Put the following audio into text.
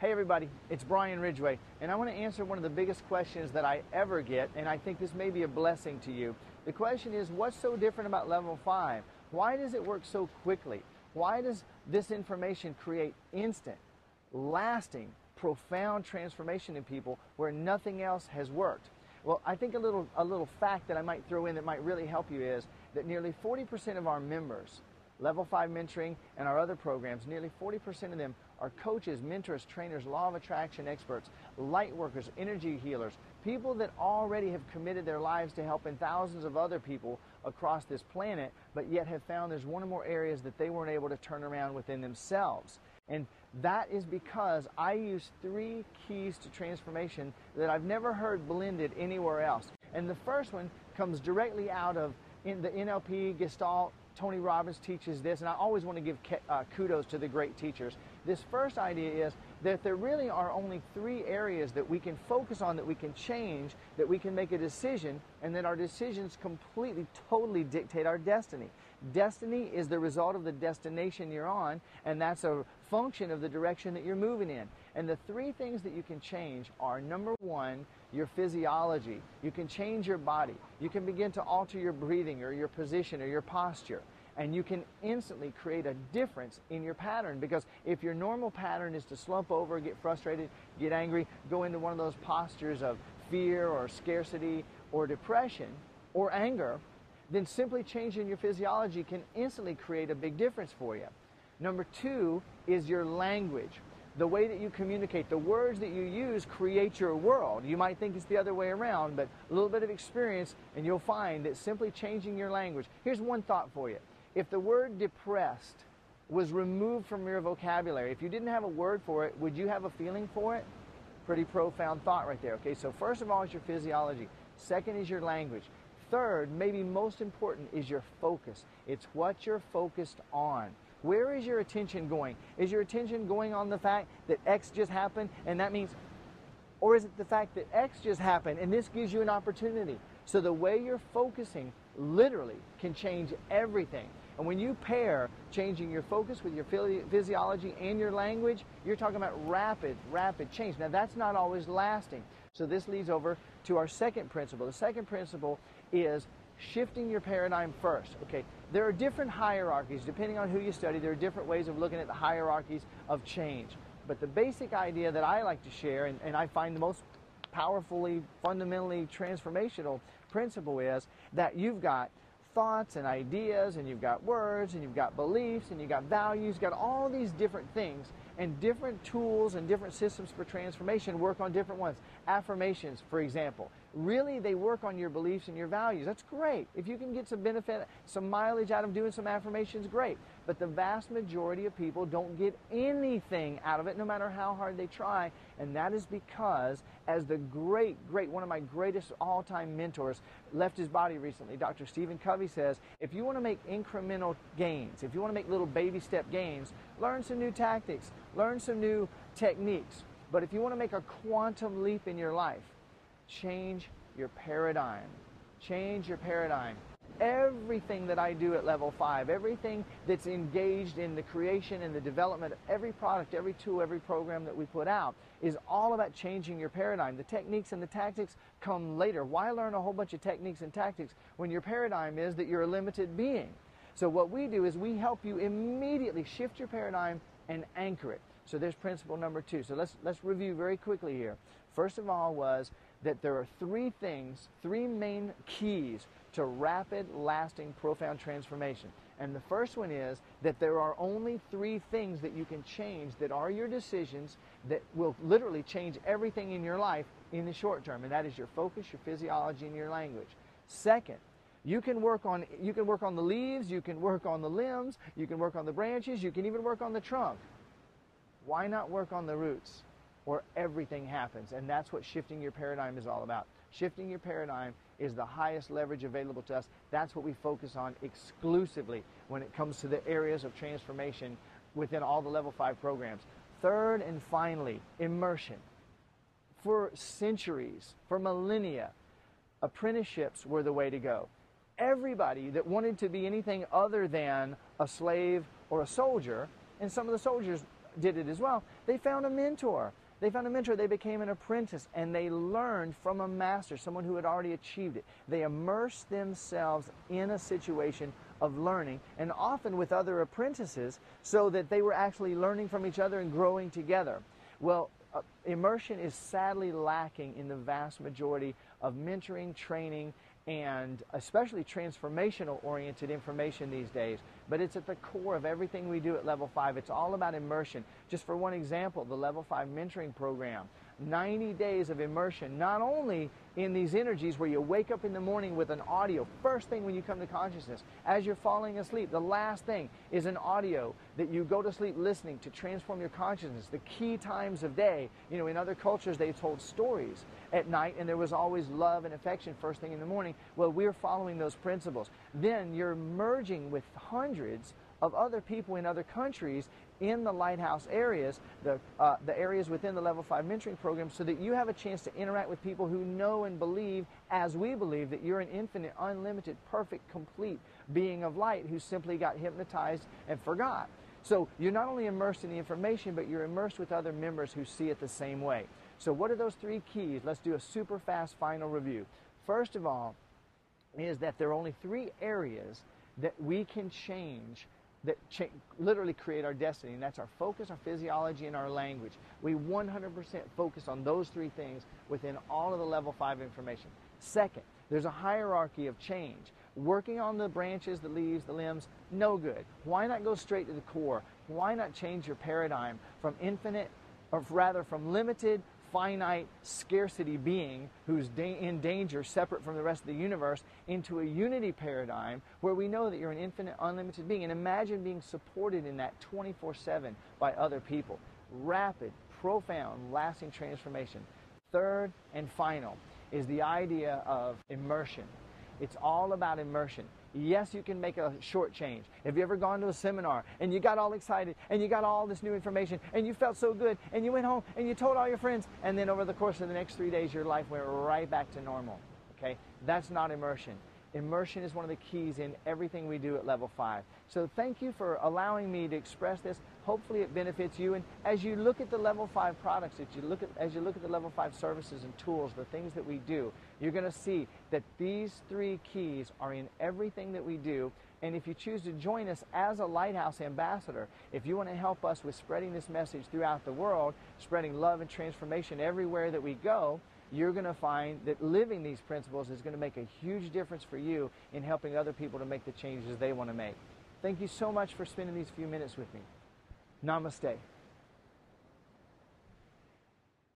Hey everybody, it's Brian Ridgway, and I want to answer one of the biggest questions that I ever get, and I think this may be a blessing to you. The question is, what's so different about level 5? Why does it work so quickly? Why does this information create instant, lasting, profound transformation in people where nothing else has worked? Well, I think a little fact that I might throw in that might really help you is that nearly 40% of our members, Level 5 Mentoring and our other programs, nearly 40% of them are coaches, mentors, trainers, law of attraction experts, light workers, energy healers, people that already have committed their lives to helping thousands of other people across this planet, but yet have found there's one or more areas that they weren't able to turn around within themselves. And that is because I use 3 keys to transformation that I've never heard blended anywhere else. And the first one comes directly out of in the NLP Gestalt. Tony Robbins teaches this, and I always want to give kudos to the great teachers. This first idea is that there really are only 3 areas that we can focus on, that we can change, that we can make a decision, and that our decisions completely, totally dictate our destiny. Destiny is the result of the destination you're on, and that's a function of the direction that you're moving in. And the 3 things that you can change are, number 1, your physiology. You can change your body. You can begin to alter your breathing or your position or your posture. And you can instantly create a difference in your pattern, because if your normal pattern is to slump over, get frustrated, get angry, go into one of those postures of fear or scarcity or depression or anger, then simply changing your physiology can instantly create a big difference for you. Number 2 is your language. The way that you communicate, the words that you use create your world. You might think it's the other way around, but a little bit of experience and you'll find that simply changing your language. Here's one thought for you. If the word depressed was removed from your vocabulary, if you didn't have a word for it, would you have a feeling for it? Pretty profound thought right there. Okay, so first of all is your physiology. Second is your language. Third, maybe most important, is your focus. It's what you're focused on. Where is your attention going? Is your attention going on the fact that X just happened and that means, or is it the fact that X just happened and this gives you an opportunity? So the way you're focusing literally can change everything. And when you pair changing your focus with your physiology and your language, you're talking about rapid change. Now that's not always lasting. So this leads over to our second principle. The second principle is shifting your paradigm first. Okay, there are different hierarchies. Depending on who you study, there are different ways of looking at the hierarchies of change. But the basic idea that I like to share, and I find the most powerfully, fundamentally transformational principle, is that you've got thoughts and ideas, and you've got words, and you've got beliefs, and you've got values, you've got all these different things, and different tools and different systems for transformation work on different ones. Affirmations, for example, really they work on your beliefs and your values. That's great. If you can get some benefit, some mileage out of doing some affirmations, great. But the vast majority of people don't get anything out of it, no matter how hard they try. And that is because, as the great, one of my greatest all-time mentors left his body recently, Dr. Stephen Covey says, if you want to make incremental gains, if you want to make little baby step gains, learn some new tactics, learn some new techniques. But if you want to make a quantum leap in your life, change your paradigm. Change your paradigm. Everything that I do at Level 5, everything that's engaged in the creation and the development of every product, every tool, every program that we put out is all about changing your paradigm. The techniques and the tactics come later. Why learn a whole bunch of techniques and tactics when your paradigm is that you're a limited being? So what we do is we help you immediately shift your paradigm and anchor it. So there's principle number 2. So let's review very quickly here. First of all was that there are 3 things, 3 main keys to rapid, lasting, profound transformation. And the first one is that there are only 3 things that you can change that are your decisions that will literally change everything in your life in the short term. And that is your focus, your physiology, and your language. Second, you can work on the leaves, you can work on the limbs, you can work on the branches, you can even work on the trunk. Why not work on the roots, where everything happens? And that's what shifting your paradigm is all about. Shifting your paradigm is the highest leverage available to us. That's what we focus on exclusively when it comes to the areas of transformation within all the Level 5 programs. Third and finally, immersion. For centuries, for millennia, apprenticeships were the way to go. Everybody that wanted to be anything other than a slave or a soldier, and some of the soldiers did it as well. They found a mentor. They found a mentor, they became an apprentice, and they learned from a master, someone who had already achieved it. They immersed themselves in a situation of learning, and often with other apprentices, so that they were actually learning from each other and growing together. Well, immersion is sadly lacking in the vast majority of mentoring, training, and especially transformational-oriented information these days. But it's at the core of everything we do at Level 5. It's all about immersion. Just for one example, the Level 5 mentoring program, 90 days of immersion, not only in these energies where you wake up in the morning with an audio, first thing when you come to consciousness, as you're falling asleep, the last thing is an audio that you go to sleep listening to transform your consciousness. The key times of day, you know, in other cultures they told stories at night, and there was always love and affection first thing in the morning. Well, we're following those principles. Then you're merging with hundreds of other people in other countries in the lighthouse areas, the areas within the Level 5 mentoring program, so that you have a chance to interact with people who know and believe, as we believe, that you're an infinite, unlimited, perfect, complete being of light who simply got hypnotized and forgot. So you're not only immersed in the information, but you're immersed with other members who see it the same way. So what are those three keys? Let's do a super fast final review. First of all, is that there are only three areas that we can change that literally create our destiny, and that's our focus, our physiology, and our language. We 100% focus on those three things within all of the Level 5 information. Second, there's a hierarchy of change. Working on the branches, the leaves, the limbs, no good. Why not go straight to the core? Why not change your paradigm from infinite, or rather from limited, finite scarcity being who's in danger, separate from the rest of the universe, into a unity paradigm where we know that you're an infinite, unlimited being, and imagine being supported in that 24/7 by other people. Rapid, profound, lasting transformation. Third and final is the idea of immersion. It's all about immersion. Yes, you can make a short change. Have you ever gone to a seminar and you got all excited and you got all this new information and you felt so good and you went home and you told all your friends, and then over the course of the next 3 days your life went right back to normal? Okay? That's not immersion. Immersion is one of the keys in everything we do at Level 5. So thank you for allowing me to express this. Hopefully it benefits you. And as you look at the Level 5 products, as you look at the Level 5 services and tools, the things that we do, you're going to see that these three keys are in everything that we do. And if you choose to join us as a Lighthouse Ambassador, if you want to help us with spreading this message throughout the world, spreading love and transformation everywhere that we go, you're going to find that living these principles is going to make a huge difference for you in helping other people to make the changes they want to make. Thank you so much for spending these few minutes with me. Namaste.